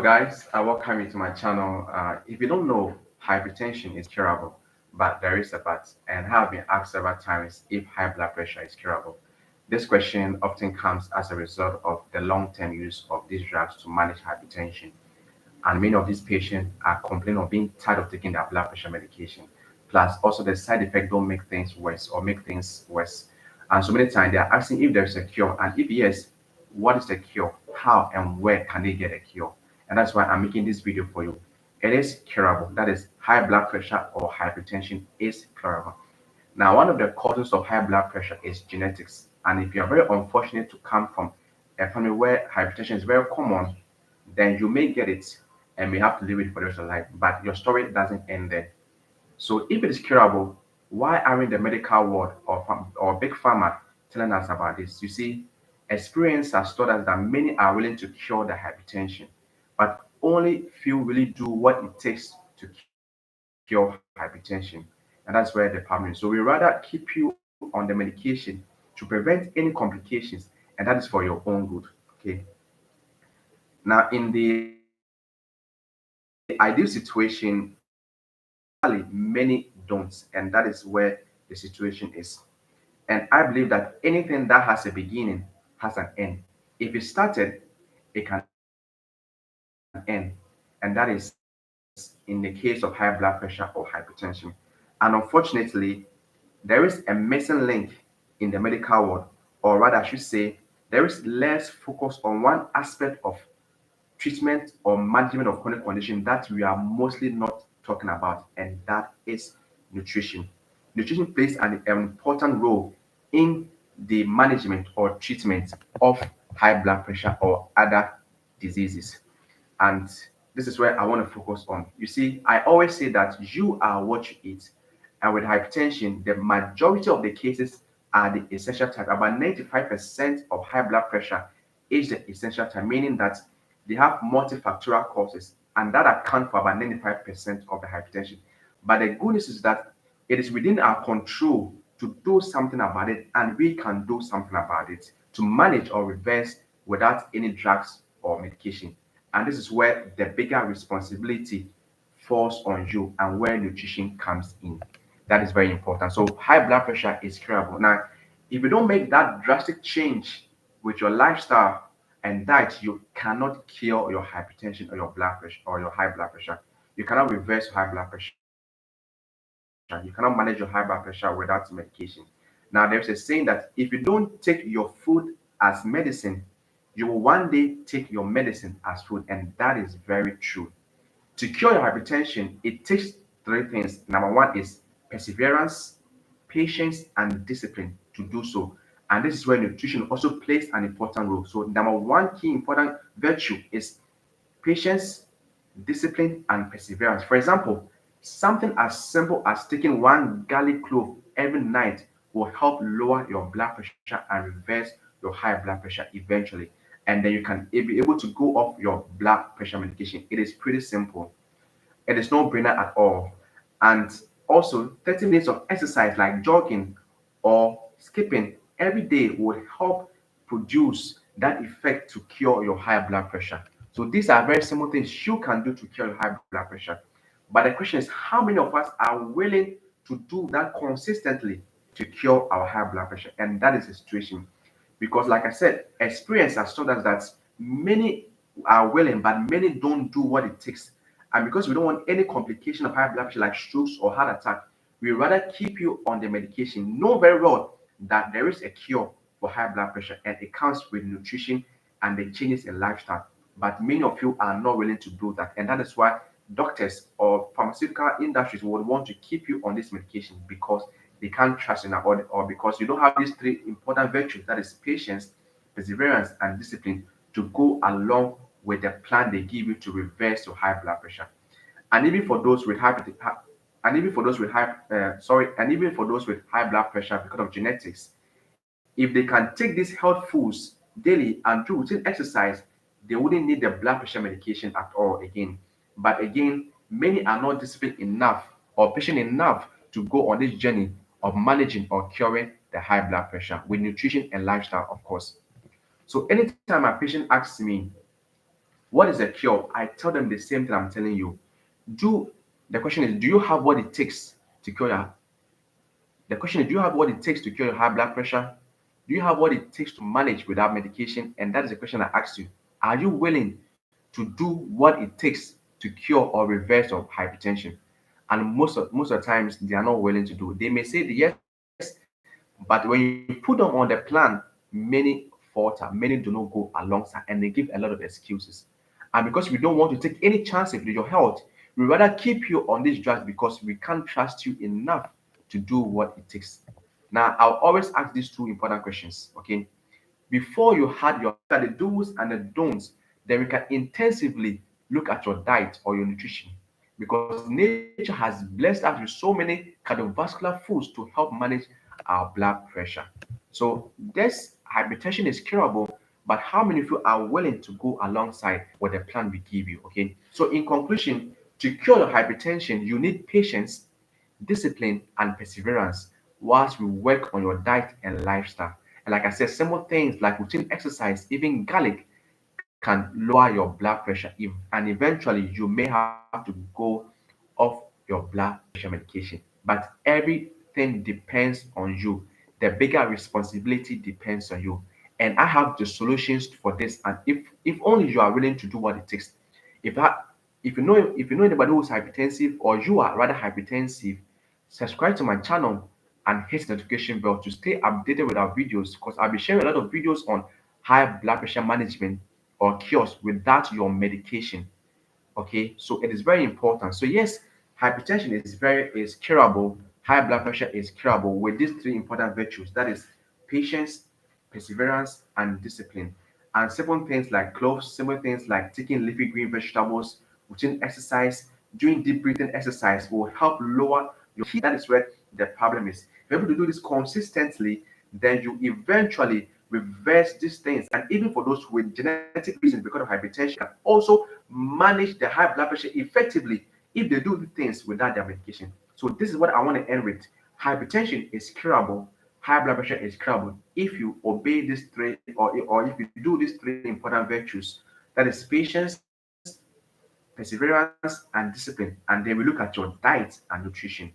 Hello guys, I welcome you to my channel. If you don't know, hypertension is curable, but there is a but, and have been asked several times if high blood pressure is curable. This question often comes as a result of the long-term use of these drugs to manage hypertension, and many of these patients are complaining of being tired of taking their blood pressure medication. Plus, also the side effects don't make things worse or make things worse. And so many times they are asking if there's a cure, and if yes, what is the cure? How and where can they get a cure? And that's why I'm making this video for you. It is curable. That is, high blood pressure or hypertension is curable. Now, one of the causes of high blood pressure is genetics. And if you are very unfortunate to come from a family where hypertension is very common, then you may get it and may have to live with it for the rest of your life. But your story doesn't end there. So if it is curable, why aren't the medical world or big pharma telling us about this? You see, experience has taught us that many are willing to cure the hypertension, but only few really do what it takes to cure hypertension. And that's where the problem is. So we rather keep you on the medication to prevent any complications, and that is for your own good. Okay. Now, in the ideal situation, many don't, and that is where the situation is. And I believe that anything that has a beginning has an end. If it started, it can end. And that is in the case of high blood pressure or hypertension. And unfortunately, there is a missing link in the medical world, or rather, I should say, there is less focus on one aspect of treatment or management of chronic condition that we are mostly not talking about, and that is nutrition. Nutrition plays an important role in the management or treatment of high blood pressure or other diseases. And this is where I want to focus on. You see, I always say that you are what you eat. And with hypertension, the majority of the cases are the essential type. About 95% of high blood pressure is the essential type, meaning that they have multifactorial causes, and that account for about 95% of the hypertension. But the good news is that it is within our control to do something about it, and we can do something about it to manage or reverse without any drugs or medication. And this is where the bigger responsibility falls on you and where nutrition comes in. That is very important. So high blood pressure is curable. Now, if you don't make that drastic change with your lifestyle and diet, you cannot cure your hypertension or your blood pressure or your high blood pressure. You cannot reverse high blood pressure. You cannot manage your high blood pressure without medication. Now, there's a saying that if you don't take your food as medicine, you will one day take your medicine as food, and that is very true. To cure your hypertension, it takes three things. Number one is perseverance, patience, and discipline to do so. And this is where nutrition also plays an important role. So, number one key important virtue is patience, discipline, and perseverance. For example, something as simple as taking one garlic clove every night will help lower your blood pressure and reverse your high blood pressure eventually. And then you can be able to go off your blood pressure medication. It is pretty simple. It is no brainer at all. And also, 30 minutes of exercise like jogging or skipping every day will help produce that effect to cure your high blood pressure. So these are very simple things you can do to cure your high blood pressure. But the question is, how many of us are willing to do that consistently to cure our high blood pressure? And that is the situation. Because, like I said, experience has taught us that many are willing, but many don't do what it takes. And because we don't want any complication of high blood pressure like strokes or heart attack, we rather keep you on the medication. Know very well that there is a cure for high blood pressure, and it comes with nutrition and the changes in lifestyle. But many of you are not willing to do that. And that is why doctors or pharmaceutical industries would want to keep you on this medication because they can't trust in or because you don't have these three important virtues, that is patience, perseverance, and discipline, to go along with the plan they give you to reverse your high blood pressure. And even for those with and even for those with and even for those with high blood pressure because of genetics, if they can take these health foods daily and do routine exercise, they wouldn't need the blood pressure medication at all again. But again, many are not disciplined enough or patient enough to go on this journey of managing or curing the high blood pressure with nutrition and lifestyle, of course. So anytime a patient asks me, What is a cure? I tell them the same thing I'm telling you. Do the question is, do you have what it takes to cure your the question is, do you have what it takes to cure your high blood pressure? Do you have what it takes to manage without medication? And that is the question I asked you. Are you willing to do what it takes to cure or reverse your hypertension? And most of the times they are not willing to do it. They may say yes, but when you put them on the plan, many falter, many do not go alongside, and they give a lot of excuses. And because we don't want to take any chances with your health, we rather keep you on these drugs because we can't trust you enough to do what it takes. Now, I'll always ask these two important questions, okay? Before you had your the do's and the don'ts, then we can intensively look at your diet or your nutrition because nature has blessed us with so many cardiovascular foods to help manage our blood pressure. So, this hypertension is curable, but how many of you are willing to go alongside with the plan we give you? Okay. So, in conclusion, to cure your hypertension, you need patience, discipline, and perseverance whilst we work on your diet and lifestyle. And like I said, simple things like routine exercise, even garlic, can lower your blood pressure and eventually you may have to go off your blood pressure medication. But everything depends on you. The bigger responsibility depends on you. And I have the solutions for this. And if only you are willing to do what it takes. If that if you know anybody who's hypertensive or you are rather hypertensive, subscribe to my channel and hit the notification bell to stay updated with our videos because I'll be sharing a lot of videos on high blood pressure management or cures without your medication. Okay, so it is very important. So yes, hypertension is curable. High blood pressure is curable with these three important virtues. That is patience, perseverance, and discipline. And simple things like cloves, simple things like taking leafy green vegetables, routine exercise, doing deep breathing exercise will help lower your heat. That is where the problem is. If you're able to do this consistently, then you eventually reverse these things. And even for those with genetic reasons because of hypertension, can also manage the high blood pressure effectively if they do the things without their medication. So this is what I want to end with. Hypertension is curable. High blood pressure is curable if you obey these three or if you do these three important virtues. That is patience, perseverance, and discipline. And then we look at your diet and nutrition.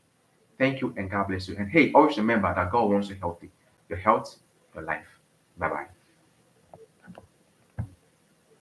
Thank you and God bless you. And hey, always remember that God wants you healthy. Your health, your life. Bye bye.